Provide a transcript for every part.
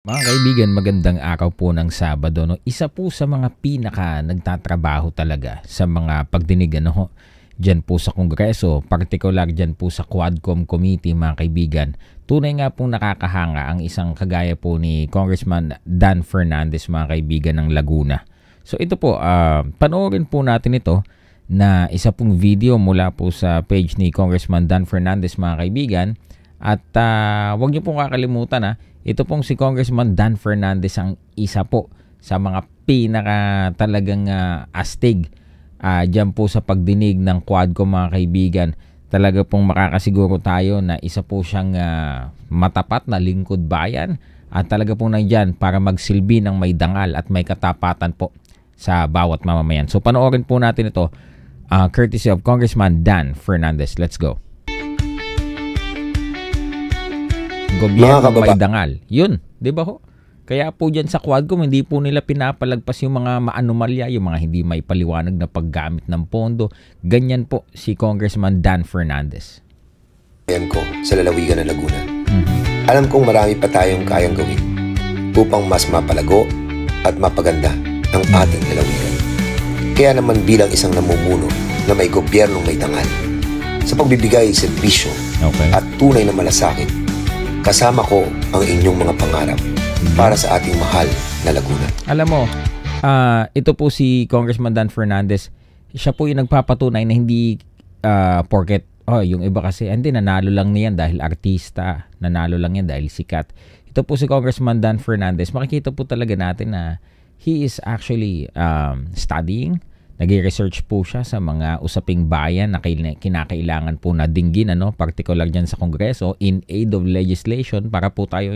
Mga kaibigan, magandang araw po ng Sabado. No? Isa po sa mga pinaka nagtatrabaho talaga sa mga pagdinig dyan po sa Kongreso, particular dyan po sa Quadcom Committee, mga kaibigan. Tunay nga pong nakakahanga ang isang kagaya po ni Congressman Dan Fernandez, mga kaibigan, ng Laguna. So ito po, panoorin po natin ito na isa pong video mula po sa page ni Congressman Dan Fernandez, mga kaibigan. At huwag niyo pong kakalimutan ito pong si Congressman Dan Fernandez ang isa po sa mga pinaka talagang astig dyan po sa pagdinig ng Quadcom, mga kaibigan. Talaga pong makakasiguro tayo na isa po siyang matapat na lingkod bayan at talaga pong nandyan para magsilbi ng may dangal at may katapatan po sa bawat mamamayan. So panoorin po natin ito courtesy of Congressman Dan Fernandez. Let's go. Gobyerno may dangal. Yun, di ba ho? Kaya po dyan sa Quadcom, hindi po nila pinapalagpas yung mga maanomalya, yung mga hindi may paliwanag na paggamit ng pondo. Ganyan po si Congressman Dan Fernandez. Ayan ko sa lalawigan ng Laguna. Alam kong marami pa tayong kayang gawin upang mas mapalago at mapaganda ang ating lalawigan. Kaya naman bilang isang namumuno na may gobyernong may dangal, sa pagbibigay serbisyo at tunay na malasakit, kasama ko ang inyong mga pangarap para sa ating mahal na Laguna. Alam mo, ito po si Congressman Dan Fernandez. Siya po yung nagpapatunay na hindi porket, yung iba kasi, hindi, nanalo lang niyan dahil artista, nanalo lang yan dahil sikat. Ito po si Congressman Dan Fernandez. Makikita po talaga natin na he is actually studying. Nag-research po siya sa mga usaping bayan na kinakailangan po na dinggin, particular dyan sa Kongreso, in aid of legislation para po tayo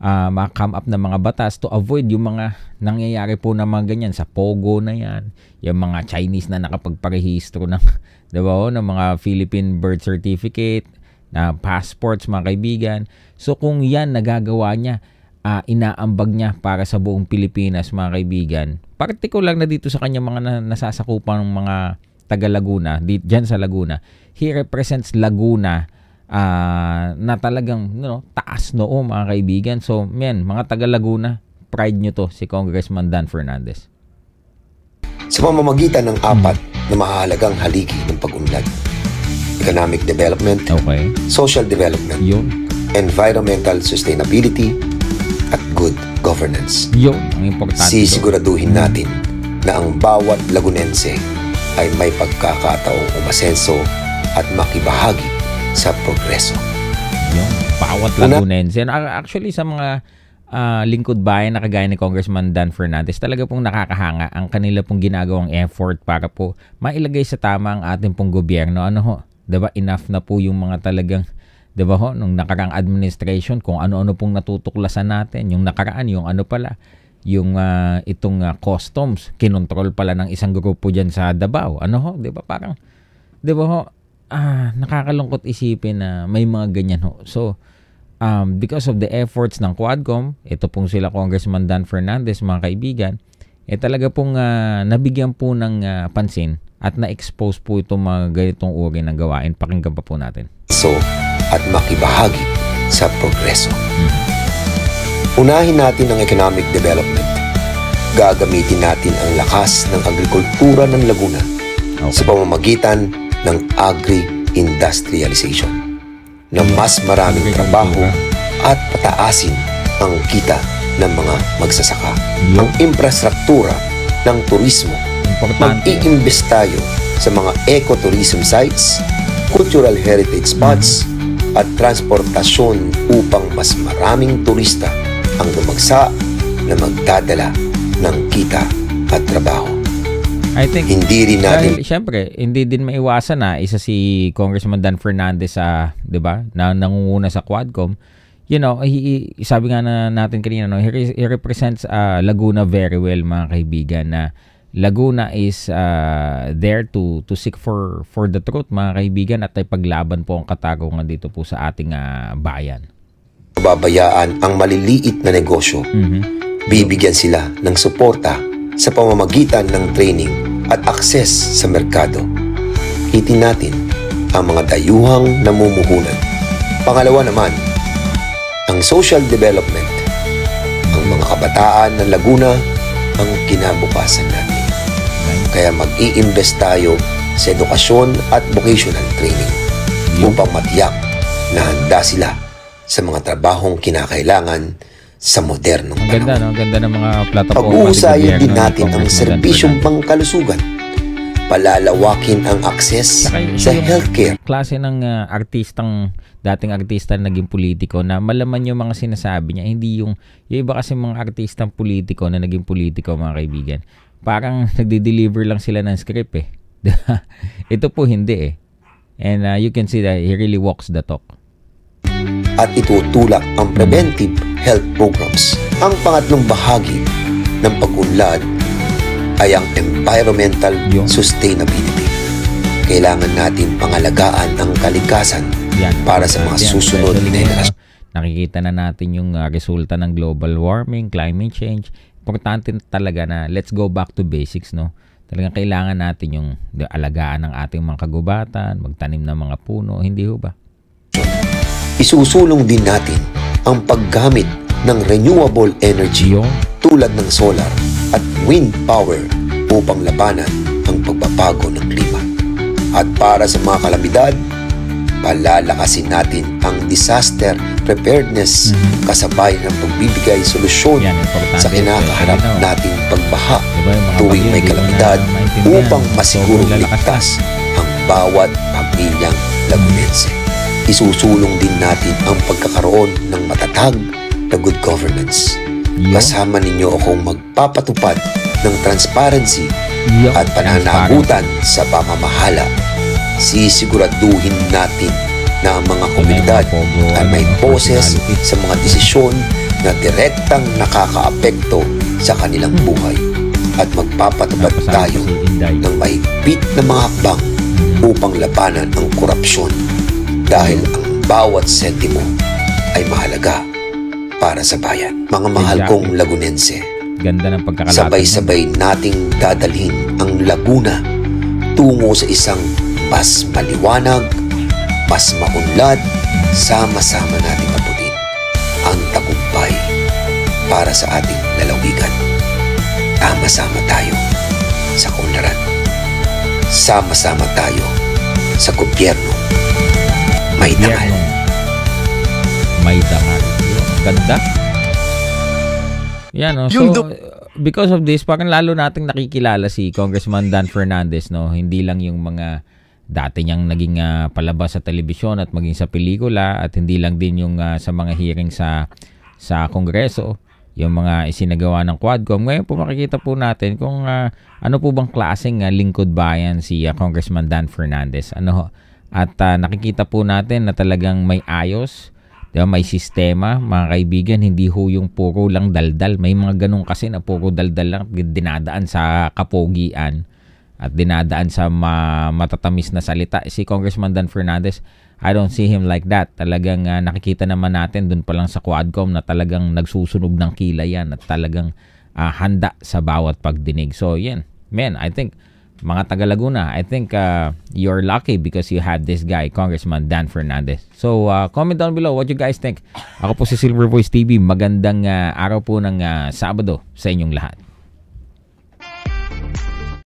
ma-come up ng mga batas to avoid yung mga nangyayari po na mga ganyan sa Pogo na yan, yung mga Chinese na nakapagparehistro ng, diba, ng mga Philippine birth certificate, na passports, mga kaibigan. So kung yan nagagawa niya, inaambag niya para sa buong Pilipinas, mga kaibigan. Particular na dito sa kanya mga nasasakupan ng mga taga Laguna, dyan sa Laguna. He represents Laguna na talagang taas noo, mga kaibigan. So, mga taga Laguna, pride nyo to, si Congressman Dan Fernandez. Sa pamamagitan ng apat na mahalagang haligi ng pag-unlad: economic development, social development, environmental sustainability, at good governance. Ang importante. Sisiguraduhin natin na ang bawat Lagunense ay may pagkakataong umasenso at makibahagi sa progreso. Bawat Lagunense. Actually, sa mga lingkod bayan na kagaya ni Congressman Dan Fernandez, talaga pong nakakahanga ang kanila pong ginagawang effort para po mailagay sa tama ang ating pong gobyerno. Diba? Enough na po yung mga talagang, diba nung nakarang administration, kung ano-ano pong natutuklasan natin. Yung nakaraan, yung itong customs, kinontrol pala ng isang grupo dyan sa Davao. Diba? Parang, diba nakakalungkot isipin na may mga ganyan So, because of the efforts ng Quadcom, ito pong sila Congressman Dan Fernandez, mga kaibigan, talaga pong nabigyan po ng pansin at na-expose po itong mga ganitong uri ng gawain. Pakinggan pa po natin. At makibahagi sa progreso. Unahin natin ang economic development. Gagamitin natin ang lakas ng agrikultura ng Laguna sa pamamagitan ng agri-industrialization na mas maraming trabaho at pataasin ang kita ng mga magsasaka. Ang infrastruktura ng turismo. Mag-iimbes tayo sa mga ecotourism sites, cultural heritage spots, at transportasyon upang mas maraming turista ang lumagsa na magdadala ng kita at trabaho. I think, hindi rin natin... Siyempre, hindi din maiwasan na isa si Congressman Dan Fernandez diba, na nangunguna sa Quadcom. Sabi nga natin kanina, he represents Laguna very well, mga kaibigan, na Laguna is there to seek for the truth, mga kaibigan, at ay paglaban po ang katarungan dito po sa ating bayan. Babayaan ang maliliit na negosyo. Bibigyan sila ng suporta sa pamamagitan ng training at access sa merkado. Hitin natin ang mga dayuhang namumuhunan. Pangalawa naman, ang social development. kabataan ng Laguna ang kinabukasan natin. Kaya mag-i-invest tayo sa edukasyon at vocational training upang matiyak na handa sila sa mga trabahong kinakailangan sa modernong panahon. Ganda, no? Ganda ng mga plataforma. Pag-uusayan din natin ang serbisyong pangkalusugan. Palalawakin ang access sa healthcare. Klase ng dating artista na naging politiko na malaman yung mga sinasabi niya. Hindi yung iba kasi mga artistang politiko na naging politiko, mga kaibigan. Parang nagde-deliver lang sila ng script eh. Ito po hindi eh. And you can see that he really walks the talk. At itutulak ang preventive health programs. Ang pangatlong bahagi ng pag-unlad ay ang environmental sustainability. Kailangan natin pangalagaan ang kalikasan para sa mga susunod na henerasyon. Nakikita na natin yung resulta ng global warming, climate change. Importante talaga na let's go back to basics, no? Talagang kailangan natin yung alagaan ng ating mga kagubatan, magtanim ng mga puno, hindi ho ba? Isusulong din natin ang paggamit ng renewable energy tulad ng solar at wind power upang labanan ang pagbabago ng klima. At para sa mga kalamidad, palalakasin natin ang disaster preparedness kasabay ng pagbibigay solusyon sa kinakaharap nating pagbaha tuwing may kalamidad upang masigurong ligtas ang bawat pamilyang Lagunense. Isusulong din natin ang pagkakaroon ng matatag na good governance. Kasama ninyo akong magpapatupad ng transparency at pananagutan sa pamamahala. Sisiguraduhin natin na ang mga komunidad ay may boses sa mga desisyon na direktang nakakaapekto sa kanilang buhay. At magpapatupad tayo ng mahigpit na mga hakbang upang labanan ang korupsyon. Dahil ang bawat sentimo ay mahalaga para sa bayan. Mga mahal kong Lagunense, ganda ng pagkakalatag. Sabay-sabay nating dadalhin ang Laguna tungo sa isang mas maliwanag, mas maunlad, sama-sama nating abutin ang tagumpay para sa ating lalawigan. Sama-sama tayo sa kaunlaran. Sama-sama tayo sa gobyerno. May dangal. May dangal. Ganda. Yan, no? So, because of this, parang lalo nating nakikilala si Congressman Dan Fernandez, no? Hindi lang yung mga dati niyang naging palabas sa telebisyon at maging sa pelikula, at hindi lang din yung sa mga hearing sa Kongreso, yung mga isinagawa ng Quadcom. Ngayon po makikita po natin kung ano po bang klaseng lingkod bayan si Congressman Dan Fernandez. At nakikita po natin na talagang may ayos, diba? May sistema, mga kaibigan, hindi ho yung puro lang daldal. May mga ganun kasi na puro daldal lang, dinadaan sa kapogian at dinadaan sa matatamis na salita. Si Congressman Dan Fernandez, I don't see him like that. Talagang nakikita naman natin dun pa lang sa Quadcom na talagang nagsusunog ng kilay yan at talagang handa sa bawat pagdinig. So yan, man, I think mga taga Laguna, I think you're lucky because you have this guy, Congressman Dan Fernandez. So comment down below what you guys think. Ako po si Silver Voice TV. Magandang araw po ng Sabado sa inyong lahat.